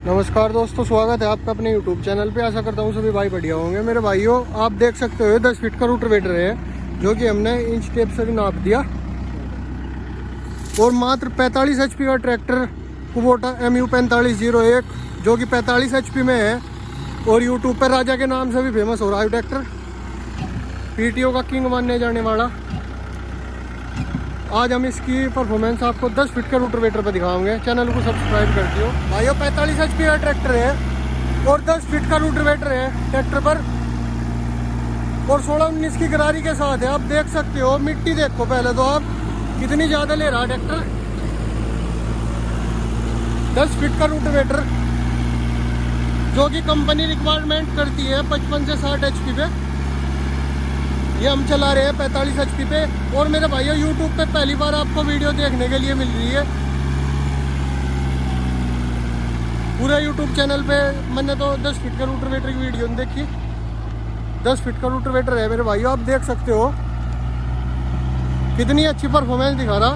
नमस्कार दोस्तों, स्वागत है आपका अपने YouTube चैनल पे। आशा करता हूँ सभी भाई बढ़िया होंगे। मेरे भाइयों, आप देख सकते हो 10 फीट का रोटावेटर है जो कि हमने इंच टेप से भी नाप दिया और मात्र 45 HP का ट्रैक्टर कुबोटा MU 4501 जो कि 45 HP में है और YouTube पर राजा के नाम से भी फेमस हो रहा है ट्रैक्टर, PTO का किंग मानने जाने वाला। आज हम इसकी परफॉर्मेंस आपको 10 फीट के रोटावेटर पर दिखाएंगे। चैनल को सब्सक्राइब कर दियो भाइयों। 45 HP का ट्रैक्टर है और 10 फीट का रोटावेटर है ट्रैक्टर पर और 16-19 की गरारी के साथ है। आप देख सकते हो, मिट्टी देखो पहले तो आप कितनी ज़्यादा ले रहा ट्रैक्टर। 10 फीट का रोटावेटर जो कि कंपनी रिक्वायरमेंट करती है 55 से 60 HP पे, ये हम चला रहे हैं 45 HP पे। और मेरे भाइयों, YouTube पे पहली बार आपको वीडियो देखने के लिए मिल रही है। पूरे YouTube चैनल पे मैंने तो 10 फीट का रोटावेटर की वीडियो नहीं देखी। 10 फीट का रोटावेटर है मेरे भाइयों, आप देख सकते हो कितनी अच्छी परफॉर्मेंस दिखा रहा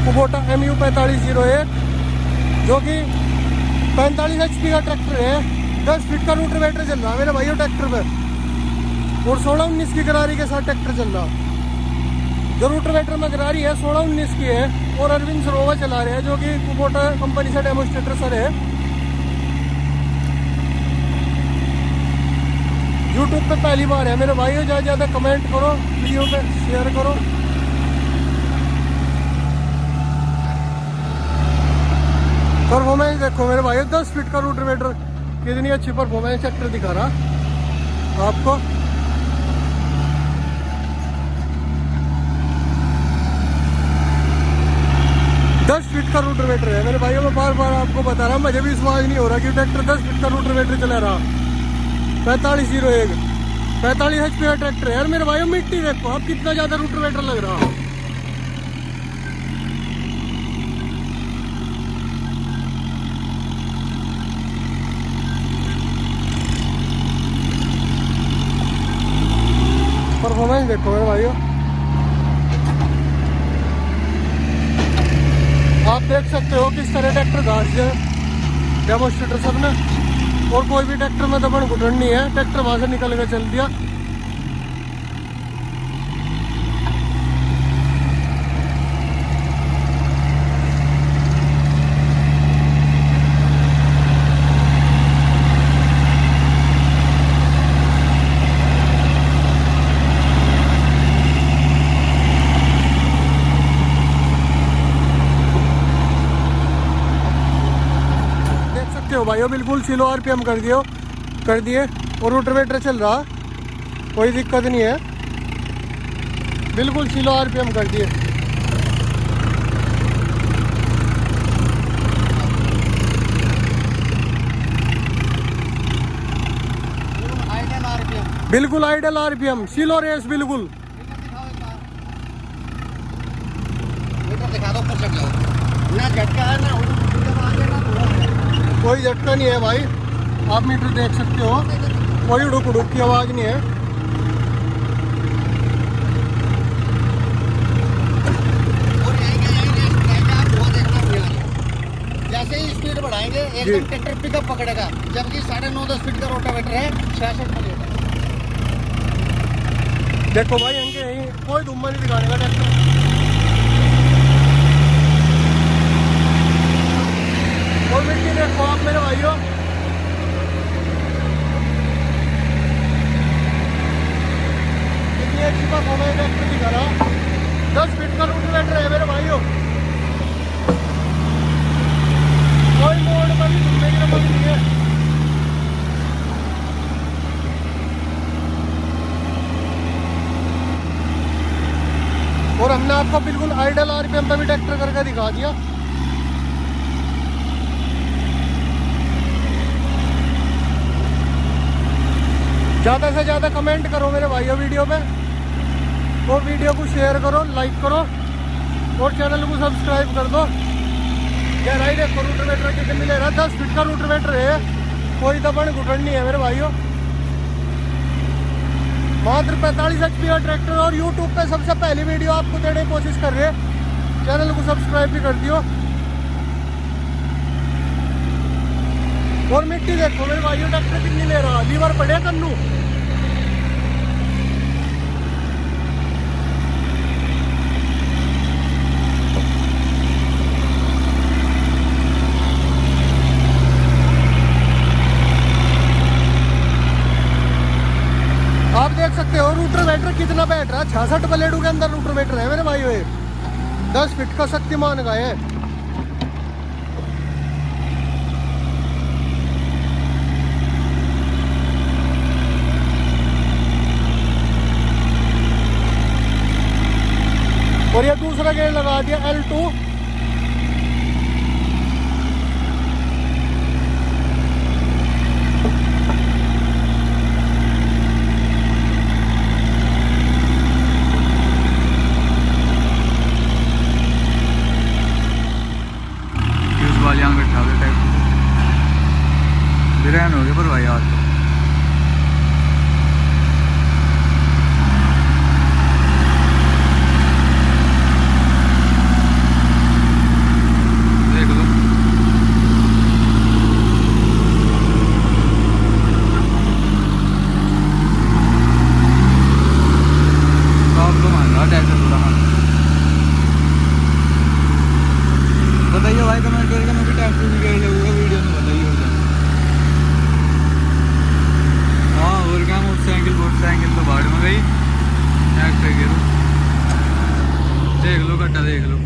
कुबोटा MU 4501 जो कि 45 HP का ट्रैक्टर है। 10 फीट का रोटावेटर चल रहा है मेरे भाइयों ट्रैक्टर पर और 16-19 की गरारी के साथ ट्रैक्टर चल रहा। जो रोटावेटर में गरारी है 16-19 की है और अरविंद सरोवर चला रहे हैं जो कि कुबोटा कंपनी से डेमोस्ट्रेटर सर है। यूट्यूब पे पहली बार है मेरे भाइयों। ज़्यादा ज़्यादा कमेंट करो, वीडियो पे शेयर करो। परफॉर्मेंस देखो मेरे भाइयों, 10 फीट का रोटावेटर कितनी अच्छी परफॉर्मेंस ट्रैक्टर दिखा रहा आपको। दस फीट का रोटावेटर है मेरे भाइयों। मैं बार बार आपको बता रहा हूँ, मुझे भी विश्वास नहीं हो रहा कि ट्रैक्टर 10 फीट का रोटावेटर चला रहा। 45 HP का ट्रैक्टर है यार मेरे भाइयों। मिट्टी देखो आप कितना ज्यादा रोटावेटर लग रहा। परफॉर्मेंस देखो मेरे भाइयों, आप देख सकते हो किस तरह ट्रैक्टर घास है डेमोस्ट्रेटर सर ने। और कोई भी ट्रैक्टर में दबन घुटन नहीं है, ट्रैक्टर वहां से निकल के चल दिया। हो भाइयों, बिल्कुल स्लो RPM कर दिए और रोटावेटर चल रहा, कोई दिक्कत नहीं है। बिल्कुल स्लो RPM कर दिए। बिल्कुल आइडल RPM, स्लो रेस बिल्कुल। दिखा दो ना झटका है ना कोई झटका नहीं है भाई, आप मीटर देख सकते हो, कोई उड़ुक उड़ुक की आवाज़ नहीं है। और जैसे ही स्पीड बढ़ाएंगे एकदम ट्रैक्टर पिकअप पकड़ेगा, जबकि 9.5-10 फीट का रोटावेटर है 66 में लेगा। देखो भाई, इनके यहीं कोई धुम्मा नहीं दिखाने का ट्रैक्टर। और मिट्टी देखो आप मेरे भाइयों, कितनी अच्छी परफॉर्मेंस ट्रैक्टर दिखा रहा। 10 फीट का रोटावेटर है मेरे भाइयों। कोई मोड़ पर भी घूमने की नमक नहीं है। और हमने आपको बिल्कुल आइडल RPM पर भी ट्रैक्टर करके दिखा दिया। ज़्यादा से ज़्यादा कमेंट करो मेरे भाइयों वीडियो पे और वीडियो को शेयर करो, लाइक करो और चैनल को सब्सक्राइब कर दो। गहराई देखो रोटावेटर कितने ले रहा। 10 फीट का रोटावेटर है, कोई दबन घुटन नहीं है मेरे भाइयों। मात्र 45 HP का ट्रैक्टर और YouTube पे सबसे पहली वीडियो आपको देने की कोशिश कर रहे हैं। चैनल को सब्सक्राइब भी कर दियो। और मिट्टी देखो मेरे भाइयों ट्रैक्टर कितनी ले रहा, लीवर पड़े कन्नू। आप देख सकते हो रूटरवेटर कितना बैठ रहा है, 66 ब्लेडों के अंदर रूटरवेटर है मेरे भाई। 10 फीट का शक्तिमान का है। और ये दूसरा गेयर लगा दिया L2। बिरयान हो गया पर भाई आज देख लो। सब तो मान रहा ट्रैक्टर पूरा मान। बताइए भाई कमेंट करके मैं भी ट्रैक्टर भी गए लगूंगा वीडियो में बताइए। हाँ और क्या मोटरसाइकिल तो बाढ़ में गई। ट्रैक्टर गिरो देख लो गड्ढा देख लो।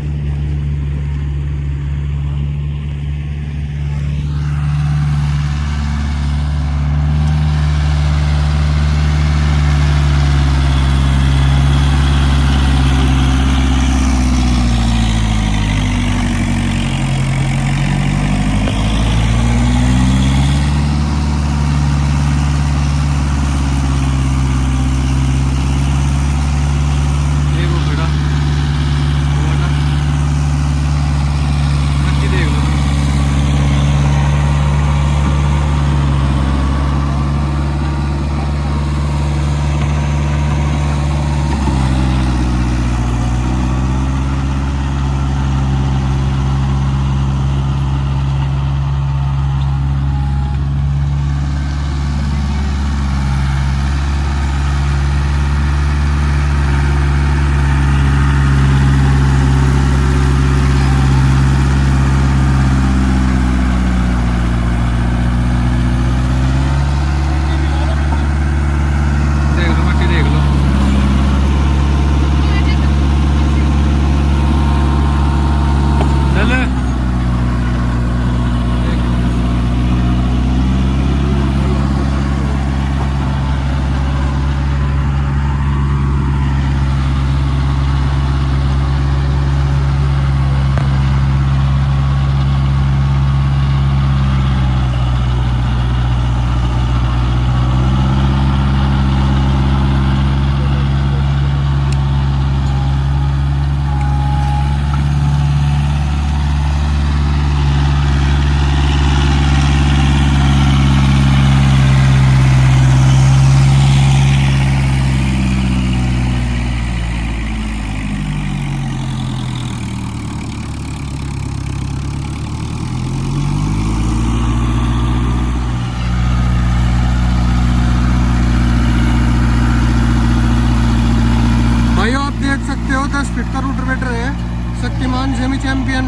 शक्तिमान सेमी चैंपियन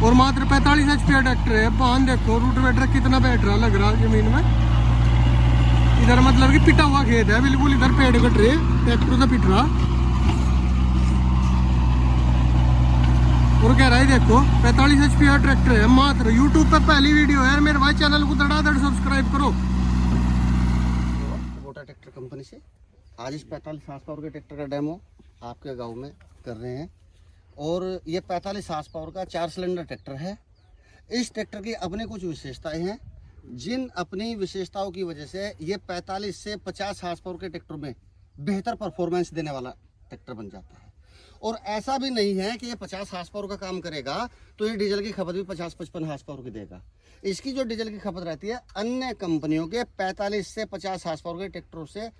और मात्र 45 HP ट्रैक्टर है। पान देखो रूटवेटर कितना बैठ रहा लग रहा जमीन में। इधर मतलब कि पिटा हुआ खेत है बिल्कुल, इधर पेड़ कट रहे ट्रैक्टर से पिट रहा। और कह रहा है देखो 45 HP ट्रैक्टर है मात्र। यूट्यूब पर पहली वीडियो है मेरे भाई, चैनल को धड़ाधड़ सब्सक्राइब करो। कुबोटा ट्रैक्टर कंपनी से आज इस 45 हार्स पावर के ट्रैक्टर का डेमो आपके गांव में कर रहे हैं। और ये 45 हार्स पावर का 4 सिलेंडर ट्रैक्टर है। इस ट्रैक्टर की अपनी कुछ विशेषताएं हैं, जिन अपनी विशेषताओं की वजह से ये 45 से 50 हार्स पावर के ट्रैक्टर में बेहतर परफॉर्मेंस देने वाला ट्रैक्टर बन जाता है। और ऐसा भी नहीं है कि ये 50 हार्स पावर का काम करेगा तो ये डीजल की खपत भी 50-55 हार्स पावर की देगा। इसकी जो डीजल की खपत रहती है अन्य कंपनियों के 45 से 50 हार्स पावर के ट्रैक्टरों से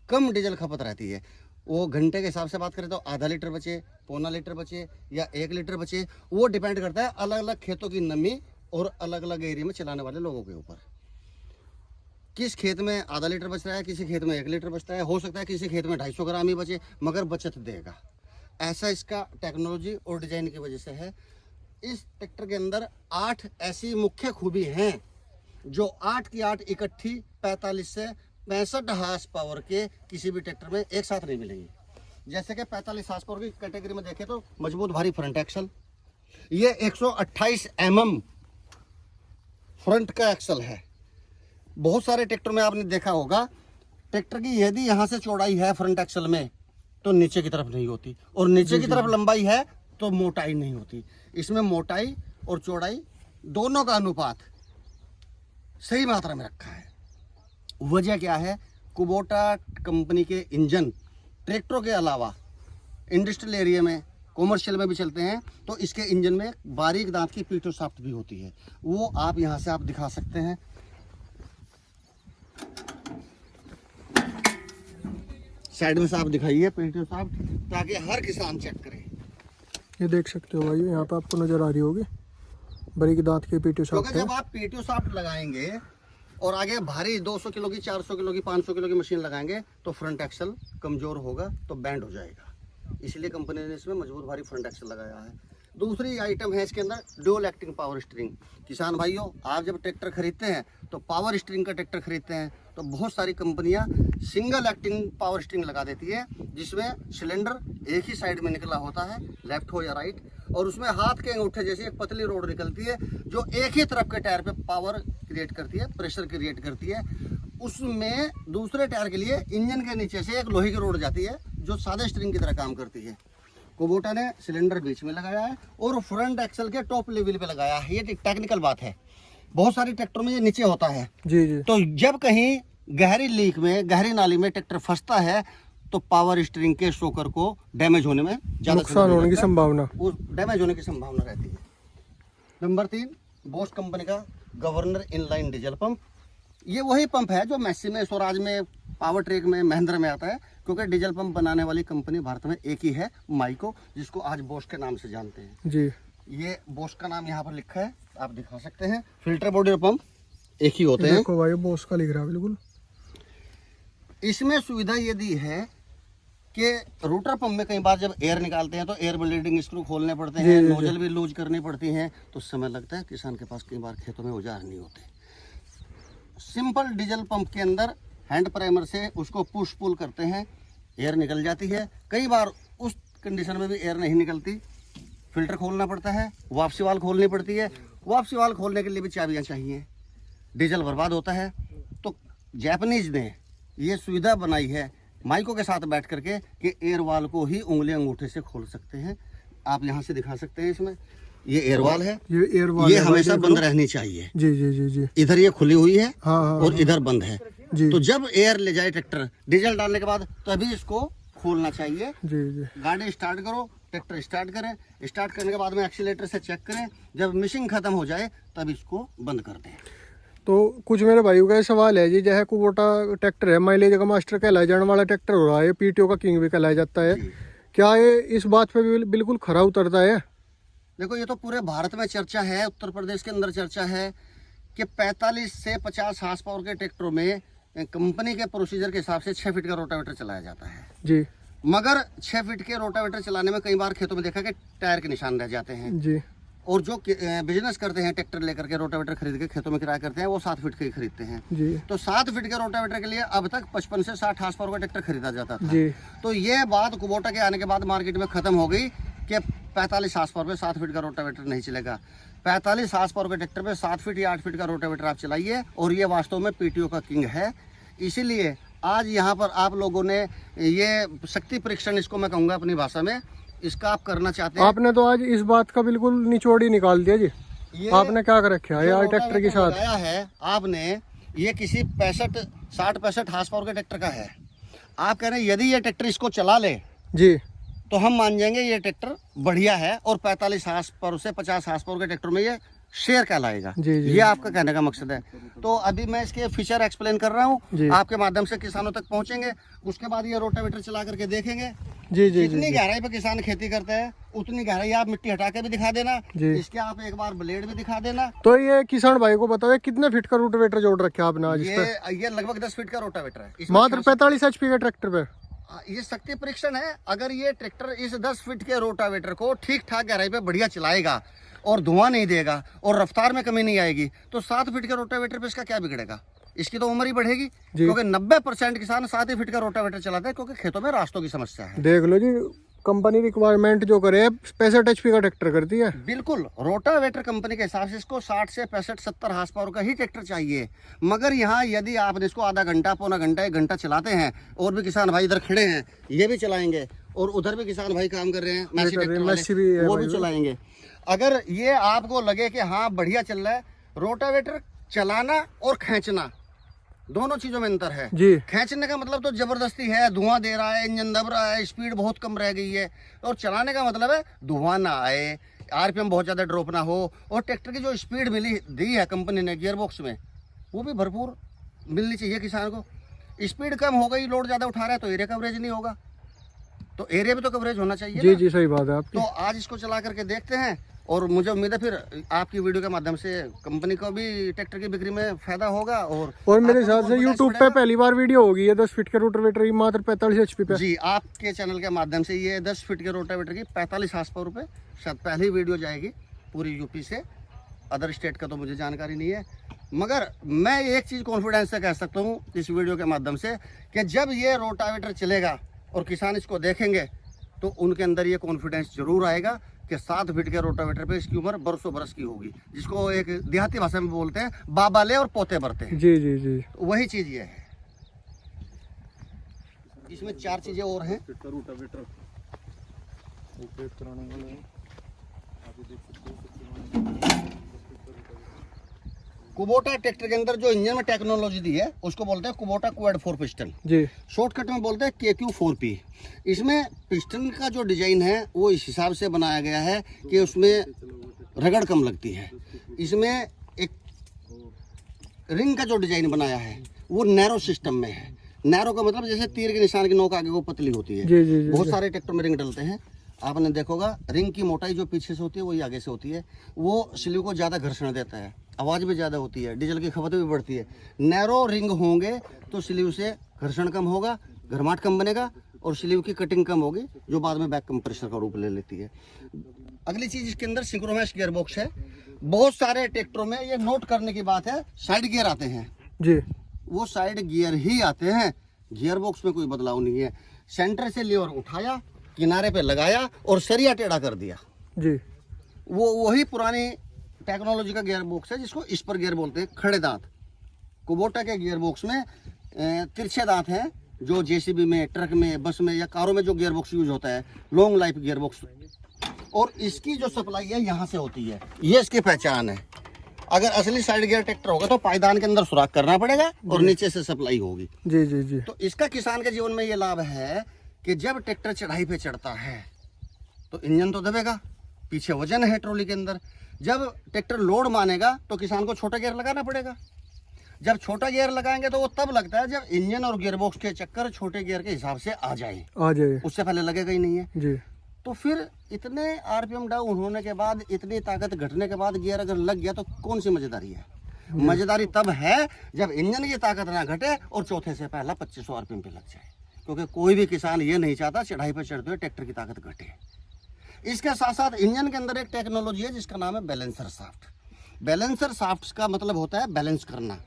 कम डीजल खपत रहती है। वो घंटे के हिसाब से बात करें तो आधा लीटर बचे, पौना लीटर बचे या 1 लीटर बचे, वो डिपेंड करता है अलग अलग खेतों की नमी और अलग अलग एरिया में चलाने वाले लोगों के ऊपर। किस खेत में आधा लीटर बच रहा है, किसी खेत में 1 लीटर बचता है, हो सकता है किसी खेत में 250 ग्राम ही बचे, मगर बचत देगा। ऐसा इसका टेक्नोलॉजी और डिजाइन की वजह से है। इस ट्रैक्टर के अंदर 8 ऐसी मुख्य खूबी हैं जो 8 की 8 इकट्ठी 45 से 65 हार्स पावर के किसी भी ट्रैक्टर में एक साथ नहीं मिलेंगी। जैसे कि 45 हार्स पावर की कैटेगरी में देखें तो मजबूत भारी फ्रंट एक्सल, ये 128 mm फ्रंट का एक्सल है। बहुत सारे ट्रैक्टर में आपने देखा होगा, ट्रैक्टर की यदि यहाँ से चौड़ाई है फ्रंट एक्सल में तो नीचे की तरफ नहीं होती, और नीचे की तरफ लंबाई है तो मोटाई नहीं होती। इसमें मोटाई और चौड़ाई दोनों का अनुपात सही मात्रा में रखा है। वजह क्या है? कुबोटा कंपनी के इंजन ट्रैक्टरों के अलावा इंडस्ट्रियल एरिया में, कॉमर्शियल में भी चलते हैं, तो इसके इंजन में बारीक दांत की पीटो शाफ्ट भी होती है। वो आप यहाँ से आप दिखा सकते हैं। साइड में से आप दिखाइए पीटो शाफ्ट, ताकि हर किसान चेक करे। ये देख सकते हो भाई, यहाँ पे आपको नजर आ रही होगी बारीक दांत की पीटो शाफ्ट क्योंकि है। जब आप पीटो शाफ्ट लगाएंगे और आगे भारी 200 किलो की, 400 किलो की, 500 किलो की मशीन लगाएंगे तो फ्रंट एक्सल कमजोर होगा, तो बैंड हो जाएगा। इसलिए कंपनी ने इसमें मजबूत भारी फ्रंट एक्सल लगाया है। दूसरी आइटम है इसके अंदर डुअल एक्टिंग पावर स्टीयरिंग। किसान भाइयों, आप जब ट्रैक्टर खरीदते हैं तो पावर स्टीयरिंग का ट्रैक्टर खरीदते हैं तो बहुत सारी कंपनियां सिंगल एक्टिंग पावर स्टीयरिंग लगा देती है, जिसमें सिलेंडर एक ही साइड में निकला होता है, लेफ्ट हो या राइट, और उसमें हाथ के अंगूठे जैसी एक पतली रोड निकलती है जो एक ही तरफ के टायर पे पावर क्रिएट करती है, प्रेशर क्रिएट करती है। उसमें दूसरे टायर के लिए इंजन के नीचे से एक लोहे की रोड जाती है जो सादे स्टीयरिंग की तरह काम करती है। कुबोटा ने सिलेंडर बीच में लगाया है और फ्रंट एक्सल के टॉप लेवल पे लगाया है। ये टेक्निकल बात है, बहुत सारी ट्रैक्टर में ये नीचे होता है। जी जी। तो जब कहीं गहरी लीक में, गहरी नाली में ट्रैक्टर फंसता है तो पावर स्टीयरिंग के शोकर को डैमेज होने में ज्यादा नुकसान होने की संभावना, वो डैमेज होने की संभावना रहती है। नंबर 3, बोश कंपनी का गवर्नर इनलाइन डीजल पंप। ये वही पंप है जो मैसी में, स्वराज में, पावर ट्रैक में, महिंद्रा में आता है, क्योंकि डीजल पंप बनाने वाली कंपनी भारत में एक ही है, माइको, जिसको आज बोश के नाम से जानते हैं। जी। ये बोश का नाम यहाँ पर लिखा है, आप दिखा सकते हैं। फिल्टर बॉडी और पंप एक ही होते हैं। देखो भाई, बॉस का लिख रहा है बिल्कुल। इसमें सुविधा ये दी है कि रोटर पंप में कई बार जब एयर निकालते हैं तो एयर ब्लीडिंग स्क्रू खोलने पड़ते हैं, नोजल भी लूज करनी पड़ती हैं, तो समय लगता है। किसान के पास कई बार खेतों में औजार नहीं होते। सिंपल डीजल पंप के अंदर हैंड प्राइमर से उसको पुश पुल करते हैं, एयर निकल जाती है। कई बार उस कंडीशन में भी एयर नहीं निकलती, फिल्टर खोलना पड़ता है, वापसी वाल्व खोलनी पड़ती है। वापसी वाल्व खोलने के लिए भी चाबियां चाहिए, डीजल बर्बाद होता है। तो जापानीज ने ये सुविधा बनाई है माइको के साथ बैठ करके कि एयर वाल्व को ही उंगली अंगूठे से खोल सकते हैं। आप यहाँ से दिखा सकते हैं, इसमें ये एयर वाल्व है, ये एयर वाल्व ये हमेशा बंद रहनी चाहिए। जी जी जी जी। इधर ये खुली हुई है, हाँ हाँ, और इधर बंद है। जी। तो जब एयर ले जाए ट्रैक्टर डीजल डालने के बाद, तभी इसको खोलना चाहिए। जी जी। गाड़ी स्टार्ट करो, ट्रैक्टर स्टार्ट करें, स्टार्ट करने के बाद में एक्सीलेटर से चेक करें, जब मिशिंग खत्म हो जाए तब इसको बंद कर दें। तो कुछ मेरे भाइयों का ये सवाल है जी, जैसे कुबोटा ट्रैक्टर है, माइलेज का मास्टर कहलाया जाने वाला ट्रैक्टर हो रहा है, पीटीओ का किंग भी कहलाया जाता है, क्या ये इस बात पे भी बिल्कुल खरा उतरता है? देखो, ये तो पूरे भारत में चर्चा है, उत्तर प्रदेश के अंदर चर्चा है कि 45 से 50 हार्स पावर के ट्रैक्टरों में कंपनी के प्रोसीजर के हिसाब से 6 फीट का रोटावेटर चलाया जाता है। जी। मगर 6 फीट के रोटावेटर चलाने में कई बार खेतों में देखा कि टायर के निशान रह जाते हैं। जी। और जो बिजनेस करते हैं, ट्रैक्टर लेकर के रोटावेटर खरीद के खेतों में किराया करते हैं, वो 7 फीट के ही खरीदते हैं। जी। तो 7 फीट के रोटावेटर के लिए अब तक 55 से 60 हार्स पावर का ट्रैक्टर खरीदा जाता था। जी। तो ये बात कुबोटा के आने के बाद मार्केट में खत्म हो गई कि 45 हार्स पावर पे 7 फीट का रोटावेटर नहीं चलेगा। 45 हार्स पावर के ट्रैक्टर पे 7 फीट या 8 फीट का रोटावेटर आप चलाइए, और ये वास्तव में पीटीओ का किंग है। इसीलिए आज यहाँ पर आप लोगों ने ये शक्ति परीक्षण, इसको मैं कहूँगा अपनी भाषा में, इसका आप करना चाहते हैं। आपने तो आज इस बात का बिल्कुल निचोड़ ही निकाल दिया जी। ये आपने क्या कर रखा है यार ट्रैक्टर के साथ? लगाया है आपने, ये किसी 60-65 हार्स पावर के ट्रैक्टर का है। आप कह रहे हैं यदि ये ट्रैक्टर इसको चला ले जी तो हम मान जाएंगे ये ट्रैक्टर बढ़िया है और 45 हार्स पावर से 50 हार्स पावर के ट्रैक्टर में ये शेयर कहलाएगा। जी, जी, ये आपका कहने का मकसद है। तो अभी मैं इसके फीचर एक्सप्लेन कर रहा जी। हूँ, आपके माध्यम से किसानों तक पहुंचेंगे। उसके बाद ये रोटावेटर चला करके देखेंगे। जी जी जितनी जी गहराई पे किसान खेती करते हैं उतनी गहराई आप मिट्टी हटा के भी दिखा देना। जी। इसके आप एक बार ब्लेड भी दिखा देना। तो ये किसान भाई को बताओ कितने फीट का रोटावेटर जोड़ रखे आपने आज इस पे? ये लगभग 10 फीट का रोटावेटर है। इसमें मात्र 45 HP के ट्रैक्टर पे। ये शक्ति परीक्षण है। अगर ये ट्रैक्टर इस 10 फीट के रोटावेटर को ठीक ठाक गहराई पे बढ़िया चलाएगा और धुआं नहीं देगा और रफ्तार में कमी नहीं आएगी तो 7 फीट के रोटावेटर पे इसका क्या बिगड़ेगा? इसकी तो उम्र ही बढ़ेगी, क्योंकि 90% किसान 7 ही फीट का रोटावेटर चलाते हैं, क्योंकि खेतों में रास्तों की समस्या है। देख लो जी, कंपनी रिक्वायरमेंट जो करे 65 HP का ट्रैक्टर करती है। बिल्कुल, रोटावेटर कंपनी के हिसाब से इसको 60 से 65 70 हार्स पावर का ही ट्रैक्टर चाहिए। मगर यहाँ यदि आप इसको आधा घंटा, पौना घंटा, 1 घंटा चलाते हैं, और भी किसान भाई इधर खड़े हैं ये भी चलाएंगे, और उधर भी किसान भाई काम कर रहे हैं मैसी ट्रैक्टर वाले, वो भी चलाएंगे। अगर ये आपको लगे कि हाँ बढ़िया चल रहा है, रोटावेटर चलाना और खींचना दोनों चीजों में अंतर है जी। खींचने का मतलब तो जबरदस्ती है, धुआं दे रहा है, इंजन दब रहा है, स्पीड बहुत कम रह गई है। और चलाने का मतलब है धुआं ना आए, RPM बहुत ज्यादा ड्रॉप ना हो, और ट्रैक्टर की जो स्पीड मिली दी है कंपनी ने गियर बॉक्स में वो भी भरपूर मिलनी चाहिए किसान को। स्पीड कम हो गई, लोड ज्यादा उठा रहा है तो एरिया कवरेज नहीं होगा, तो एरिया भी तो कवरेज होना चाहिए। जी जी सही बात है आपकी। तो आज इसको चला करके देखते हैं, और मुझे उम्मीद है फिर आपकी वीडियो के माध्यम से कंपनी को भी ट्रैक्टर की बिक्री में फायदा होगा। और मेरे हिसाब से YouTube पे पहली बार वीडियो होगी ये 10 फीट के रोटावेटर की मात्र 45 HP पे। जी, आपके चैनल के माध्यम से ये 10 फीट के रोटावेटर की 45 हार्स पावर पे शायद पहली वीडियो जाएगी पूरी यूपी से। अदर स्टेट का तो मुझे जानकारी नहीं है, मगर मैं एक चीज़ कॉन्फिडेंस से कह सकता हूँ इस वीडियो के माध्यम से कि जब ये रोटावेटर चलेगा और किसान इसको देखेंगे तो उनके अंदर ये कॉन्फिडेंस जरूर आएगा कि 7 फीट के रोटावेटर पे इसकी उम्र बरसों बरस की होगी, जिसको एक देहाती भाषा में बोलते हैं बाबा ले और पोते बरते हैं। जी जी जी, वही चीज़ ये है। इसमें 4 चीजें और हैं। कुबोटा ट्रैक्टर के अंदर जो इंजन में टेक्नोलॉजी दी है उसको बोलते हैं कुबोटा क्वाड 4 पिस्टन जी। शॉर्टकट में बोलते हैं KQ4P। इसमें पिस्टन का जो डिजाइन है वो इस हिसाब से बनाया गया है कि उसमें रगड़ कम लगती है। इसमें एक रिंग का जो डिजाइन बनाया है वो नैरो सिस्टम में है। नैरो का मतलब जैसे तीर के निशान की नोक आगे को पतली होती है। जी, जी, जी, बहुत सारे ट्रैक्टर में रिंग डलते हैं, आपने देखोगा रिंग की मोटाई जो पीछे से होती है वही आगे से होती है। वो स्लीव को ज़्यादा घर्षण देता है, आवाज़ भी ज़्यादा होती है, डीजल की खपत भी बढ़ती है। नैरो रिंग होंगे तो स्लीव से घर्षण कम होगा, घरमाट कम बनेगा और स्लीव की कटिंग कम होगी, जो बाद में बैक कंप्रेसर का रूप ले लेती है। अगली चीज़ इसके अंदर सिंक्रोनाइज्ड गियर बॉक्स है। बहुत सारे ट्रैक्टरों में ये नोट करने की बात है साइड गियर आते हैं जी, वो साइड गियर ही आते हैं, गियर बॉक्स में कोई बदलाव नहीं है। सेंटर से लीवर उठाया, किनारे पे लगाया और सरिया टेढ़ा कर दिया जी। वो वही पुरानी टेक्नोलॉजी का गियर बॉक्स है जिसको स्पर गियर बोलते हैं, खड़े दांत। कुबोटा के गियर बॉक्स में तिरछे दांत हैं, जो जेसीबी में, ट्रक में, बस में या कारों में जो गियर बॉक्स यूज होता है, लॉन्ग लाइफ गियर बॉक्स। और इसकी जो सप्लाई है यहाँ से होती है, ये इसकी पहचान है। अगर असली साइड गियर ट्रैक्टर होगा तो पायदान के अंदर सुराख करना पड़ेगा और नीचे से सप्लाई होगी। जी जी जी। तो इसका किसान के जीवन में ये लाभ है कि जब ट्रैक्टर चढ़ाई पे चढ़ता है तो इंजन तो दबेगा, पीछे वजन है ट्रॉली के अंदर। जब ट्रैक्टर लोड मानेगा तो किसान को छोटा गियर लगाना पड़ेगा। जब छोटा गियर लगाएंगे तो वो तब लगता है जब इंजन और गियर बॉक्स के चक्कर छोटे गियर के हिसाब से आ जाए, उससे पहले लगेगा ही नहीं है जी। तो फिर इतने RPM डाउन होने के बाद, इतनी ताकत घटने के बाद गियर अगर लग गया तो कौन सी मजेदारी है? मजेदारी तब है जब इंजन की ताकत ना घटे और चौथे से पहला 2500 RPM पे लग जाए, क्योंकि कोई भी किसान ये नहीं चाहता चढ़ाई पे चढ़ते हुए ट्रैक्टर की ताकत घटे। इसके साथ साथ इंजन के अंदर एक टेक्नोलॉजी है जिसका नाम है बैलेंसर शाफ्ट। बैलेंसर शाफ्ट का मतलब होता है बैलेंस करना।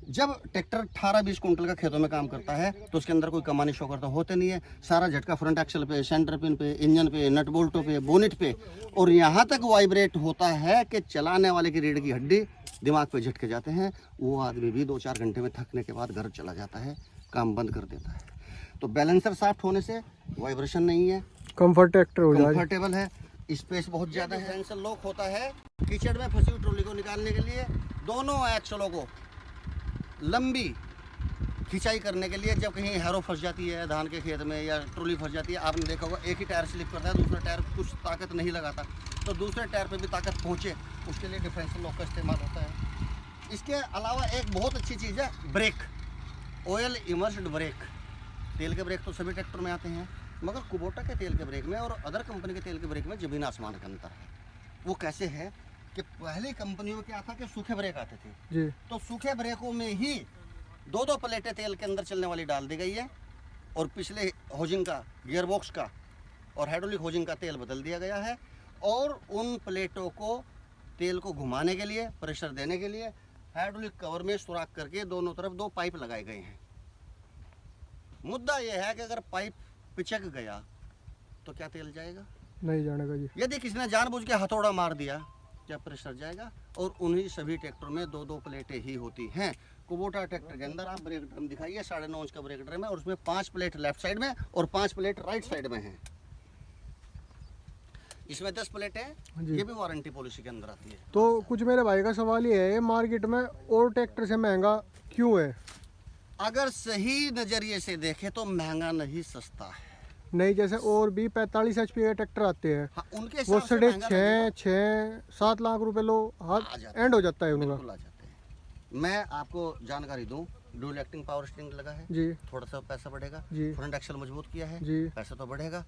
जब ट्रैक्टर 18-20 कुंटल का खेतों में काम करता है तो उसके अंदर कोई कमानी शो करता होते नहीं है। सारा झटका फ्रंट एक्सल पे, सेंटर पिन पे, इंजन पे, नट बोल्टों पे, बोनेट पे, और यहाँ तक वाइब्रेट होता है कि चलाने वाले की रीढ़ की हड्डी दिमाग पे झटके जाते हैं। वो आदमी भी 2-4 घंटे में थकने के बाद घर चला जाता है, काम बंद कर देता है। तो बैलेंसर शाफ्ट होने से वाइब्रेशन नहीं है, कंफर्टेबल है, स्पेस बहुत ज़्यादा है। सेंसर लॉक होता है कीचड़ में फंसी हुई ट्रॉली को निकालने के लिए। दोनों एक्सलों को लंबी खिंचाई करने के लिए जब कहीं हैरो फंस जाती है धान के खेत में या ट्रॉली फंस जाती है, आपने देखा होगा एक ही टायर स्लिप करता है, दूसरा टायर कुछ ताकत नहीं लगाता, तो दूसरे टायर पे भी ताकत पहुँचे, उसके लिए डिफरेंशियल लॉक का इस्तेमाल होता है। इसके अलावा एक बहुत अच्छी चीज़ है ब्रेक, ऑयल इमर्स्ड ब्रेक। तेल के ब्रेक तो सभी ट्रैक्टर में आते हैं, मगर कुबोटा के तेल के ब्रेक में और अदर कंपनी के तेल के ब्रेक में जमीन आसमान का अंतर है। वो कैसे है कि पहले कंपनियों में क्या था कि सूखे ब्रेक आते थे जी। तो सूखे ब्रेकों में ही दो प्लेटें तेल के अंदर चलने वाली डाल दी गई है और पिछले होजिंग का, गियरबॉक्स का और हाइड्रोलिक होजिंग का तेल बदल दिया गया है और उन प्लेटों को तेल को घुमाने के लिए, प्रेशर देने के लिए हाइड्रोलिक कवर में सुराख करके दोनों तरफ 2 पाइप लगाए गए हैं। मुद्दा यह है कि अगर पाइप पिचक गया तो क्या तेल जाएगा? नहीं जानेगा जी। यदि किसी ने जानबूझ के हथौड़ा मार दिया क्या प्रेशर जाएगा? और उन्हीं सभी ट्रैक्टर में 2 प्लेटें ही होती हैं। कुबोटा ट्रैक्टर के अंदर आप ब्रेक ड्रम दिखाइए, 9.5 इंच का ब्रेक ड्रम है और उसमें 5 प्लेट लेफ्ट साइड में और 5 प्लेट राइट साइड में है। इसमें 10 प्लेटें, ये भी वारंटी पॉलिसी के अंदर आती है। तो कुछ मेरे भाई का सवाल ये है, मार्केट में और ट्रैक्टर से महंगा क्यों है? अगर सही नजरिए से देखें तो महंगा नहीं, सस्ता है। नहीं, जैसे और भी 45 HP के ट्रैक्टर आते हैं, हाँ, उनके वो हिसाब से साढ़े महंगा लगेगा। 6-7 लाख रुपए लो आ हाथ जाते एंड हो जाता है उनका। बिल्कुल आ जाते हैं। मैं आपको जानकारी दूं, डुअल एक्टिंग पावर स्टीयरिंग लगा है जी थोड़ा सा पैसा बढ़ेगा, जी फ्रंट एक्सल मजबूत किया है जी पैसा तो बढ़ेगा,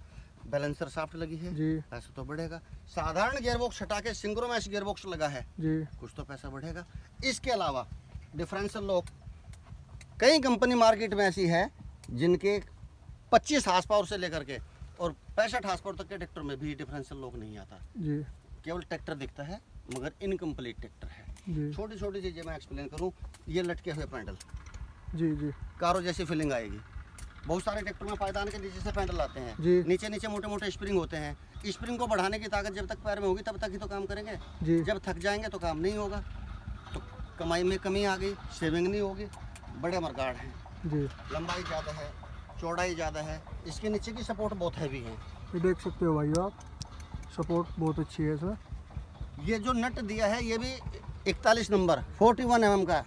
बैलेंसर शाफ्ट लगी है जी पैसा तो बढ़ेगा, साधारण गियरबॉक्स हटा के सिंक्रोमैश गियरबॉक्स लगा है जी कुछ तो पैसा बढ़ेगा। इसके अलावा डिफरेंशियल लॉक, कई कंपनी मार्केट में ऐसी है जिनके 25 हार्स पावर से लेकर के और 65 हार्स पावर तक के ट्रैक्टर में भी डिफरेंशियल लॉक नहीं आता, जी केवल ट्रैक्टर दिखता है मगर इनकम्प्लीट ट्रैक्टर है। जी छोटी छोटी चीज़ें मैं एक्सप्लेन करूं, ये लटके हुए पैडल, जी जी कारों जैसी फीलिंग आएगी। बहुत सारे ट्रैक्टर में पायदान के नीचे से पैडल आते हैं, जी नीचे नीचे मोटे मोटे स्प्रिंग होते हैं। स्प्रिंग को बढ़ाने की ताकत जब तक पैर में होगी तब तक ही तो काम करेंगे, जी जब थक जाएंगे तो काम नहीं होगा, तो कमाई में कमी आ गई, सेविंग नहीं होगी। बड़े मरगाड़ हैं, जी। लंबाई ज़्यादा है, चौड़ाई ज़्यादा है, इसके नीचे की सपोर्ट बहुत हैवी है। ये देख सकते हो भाई आप, सपोर्ट बहुत अच्छी है सर। ये जो नट दिया है ये भी 41 नंबर 41 mm का।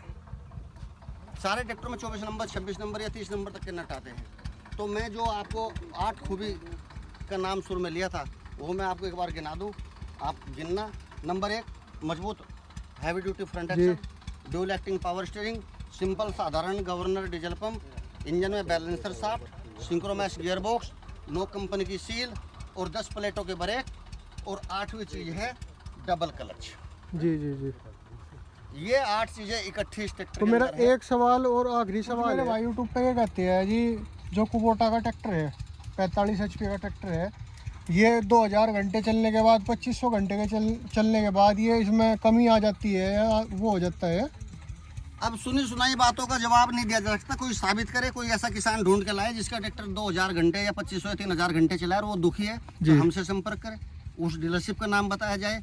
सारे ट्रैक्टर में 24 नंबर, 26 नंबर या 30 नंबर तक के नट आते हैं। तो मैं जो आपको 8 खूबी का नाम शुरू में लिया था वो मैं आपको एक बार गिना दूं, आप गिनना। नंबर 1 मजबूत heavy duty front axle, dual acting power steering, simple साधारण गवर्नर डीजल पंप, इंजन में balancer shaft, synchromesh gearbox, no company की सील और 10 प्लेटों के ब्रेक और 8वीं चीज़ है डबल क्लच। जी जी जी। ये 8 चीज़ें इकट्ठी इस ट्रैक्टर तो के मेरा अंदर है। एक सवाल और आखिरी सवाल है भाई, यूट्यूब पे ये कहते हैं जी जो कुबोटा का ट्रैक्टर है 45 HP का ट्रैक्टर है, ये 2000 घंटे चलने के बाद 2500 घंटे के चलने के बाद ये इसमें कमी आ जाती है या वो हो जाता है। अब सुनी सुनाई बातों का जवाब नहीं दिया जा सकता। कोई साबित करे, कोई ऐसा किसान ढूंढ के लाए जिसका ट्रैक्टर 2000 घंटे या 2500 या 3000 घंटे चला है और वो दुखी है, तो हमसे संपर्क करे, उस डीलरशिप का नाम बताया जाए।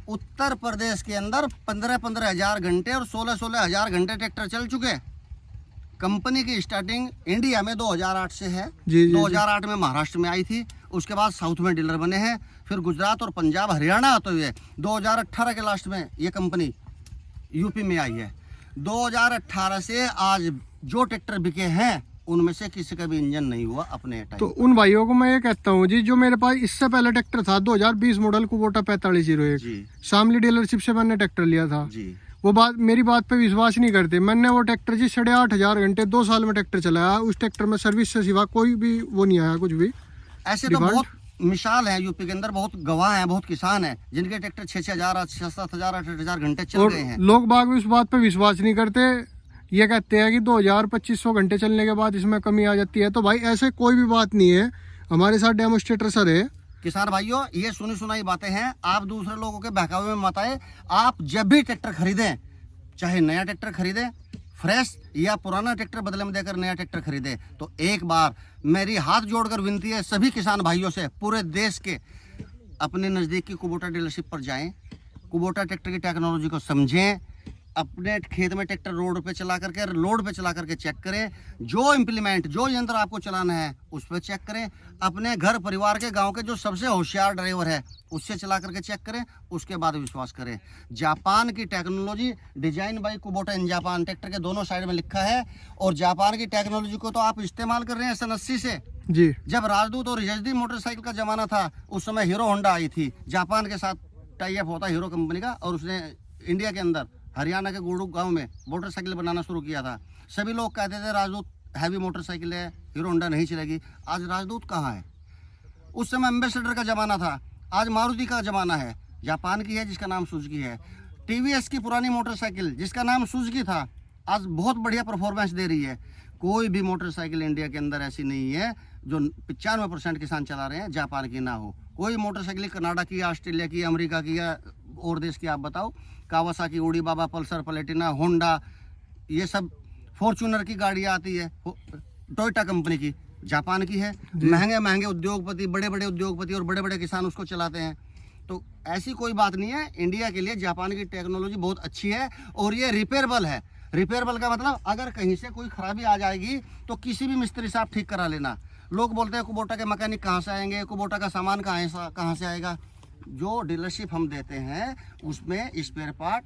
उत्तर प्रदेश के अंदर 15-15 हज़ार घंटे और 16-16 हज़ार घंटे ट्रैक्टर चल चुके। कंपनी की स्टार्टिंग इंडिया में 2008 से है। 2008 में महाराष्ट्र में आई थी, उसके बाद साउथ में डीलर बने हैं, फिर गुजरात और पंजाब हरियाणा आते हुए 2018 के लास्ट में ये कंपनी यूपी में आई है। 2018 से आज जो ट्रैक्टर बिके हैं उनमें से किसी का भी इंजन नहीं हुआ अपने टाइम। तो उन भाइयों को मैं ये कहता हूँ जी, जो मेरे पास इससे पहले ट्रैक्टर था 2020 मॉडल कुबोटा 4501, जी शामली डीलरशिप से मैंने ट्रैक्टर लिया था, जी, वो बात मेरी बात पे विश्वास नहीं करते। मैंने वो ट्रैक्टर जी 8500 घंटे 2 साल में ट्रैक्टर चलाया, उस ट्रैक्टर में सर्विस से सिवा कोई भी वो नहीं आया कुछ भी। ऐसे तो बहुत मिसाल है यूपी के अंदर, बहुत गवाह हैं, बहुत किसान हैं जिनके ट्रैक्टर 6-6 हज़ार 7-7 हज़ार 8-8 हज़ार घंटे चल गए हैं। लोग बाग भी उस बात पे विश्वास नहीं करते, ये कहते हैं कि 2000-2500 घंटे चलने के बाद इसमें कमी आ जाती है। तो भाई ऐसे कोई भी बात नहीं है, हमारे साथ डेमोस्ट्रेटर सर है। किसान भाइयों, ये सुनी सुनाई बातें हैं, आप दूसरे लोगों के बहकावे में मत आए। आप जब भी ट्रैक्टर खरीदें, चाहे नया ट्रैक्टर खरीदें फ्रेश या पुराना ट्रैक्टर बदले में देकर नया ट्रैक्टर खरीदे, तो एक बार मेरी हाथ जोड़कर विनती है सभी किसान भाइयों से, पूरे देश के अपने नज़दीक की कुबोटा डीलरशिप पर जाएं, कुबोटा ट्रैक्टर की टेक्नोलॉजी को समझें, अपने खेत में ट्रैक्टर रोड पे चला करके, लोड पे चला करके चेक करें। जो इम्प्लीमेंट, जो यंत्र आपको चलाना है उस पर चेक करें। अपने घर परिवार के गांव के जो सबसे होशियार ड्राइवर है उससे चला करके चेक करें, उसके बाद विश्वास करें। जापान की technology, design by Kubota in Japan, tractor के दोनों साइड में लिखा है। और जापान की टेक्नोलॉजी को तो आप इस्तेमाल कर रहे हैं सन 80 से। जी। जब राजदूत और यजदी मोटरसाइकिल का जमाना था उस समय हीरो होंडा आई थी, जापान के साथ टाई अप होता हीरो कंपनी का, और उसने इंडिया के अंदर हरियाणा के गुड़ू गांव में मोटरसाइकिल बनाना शुरू किया था। सभी लोग कहते थे राजदूत हैवी मोटरसाइकिल है, हीरो होंडा नहीं चलेगी। आज राजदूत कहाँ है? उस समय एम्बेसडर का जमाना था, आज मारुति का जमाना है। जापान की है जिसका नाम सुजुकी है। टीवीएस की पुरानी मोटरसाइकिल जिसका नाम सुजुकी था आज बहुत बढ़िया परफॉर्मेंस दे रही है। कोई भी मोटरसाइकिल इंडिया के अंदर ऐसी नहीं है जो 95% किसान चला रहे हैं जापान की ना हो। कोई मोटरसाइकिल कनाडा की, ऑस्ट्रेलिया की, अमेरिका की या और देश की आप बताओ, कावासाकी, उड़ी बाबा, पल्सर, प्लेटिना, होंडा, ये सब फॉर्च्यूनर की गाड़ियाँ आती है, टोयोटा कंपनी की, जापान की है। महंगे महंगे उद्योगपति, बड़े बड़े उद्योगपति और बड़े बड़े किसान उसको चलाते हैं। तो ऐसी कोई बात नहीं है। इंडिया के लिए जापान की टेक्नोलॉजी बहुत अच्छी है और ये रिपेयरेबल है। रिपेयरेबल का मतलब अगर कहीं से कोई खराबी आ जाएगी तो किसी भी मिस्त्री से आप ठीक करा लेना। लोग बोलते हैं कुबोटा के मैकेनिक कहाँ से आएंगे, कुबोटा का सामान कहाँ से आएगा। जो डीलरशिप हम देते हैं उसमें स्पेयर पार्ट,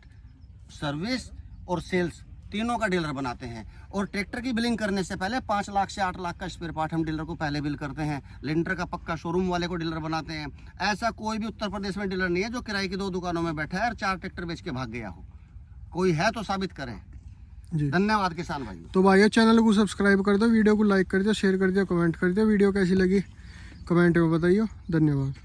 सर्विस और सेल्स तीनों का डीलर बनाते हैं। और ट्रैक्टर की बिलिंग करने से पहले 5 लाख से 8 लाख का स्पेयर पार्ट हम डीलर को पहले बिल करते हैं। लिंटर का पक्का शोरूम वाले को डीलर बनाते हैं। ऐसा कोई भी उत्तर प्रदेश में डीलर नहीं है जो किराए की 2 दुकानों में बैठा है और 4 ट्रैक्टर बेच के भाग गया हो। कोई है तो साबित करें। जी। धन्यवाद किसान भाई। तो भाइयों चैनल को सब्सक्राइब कर दो, वीडियो को लाइक कर दो, शेयर कर दो, कमेंट कर दो। वीडियो कैसी लगी कमेंट में बताइए। धन्यवाद।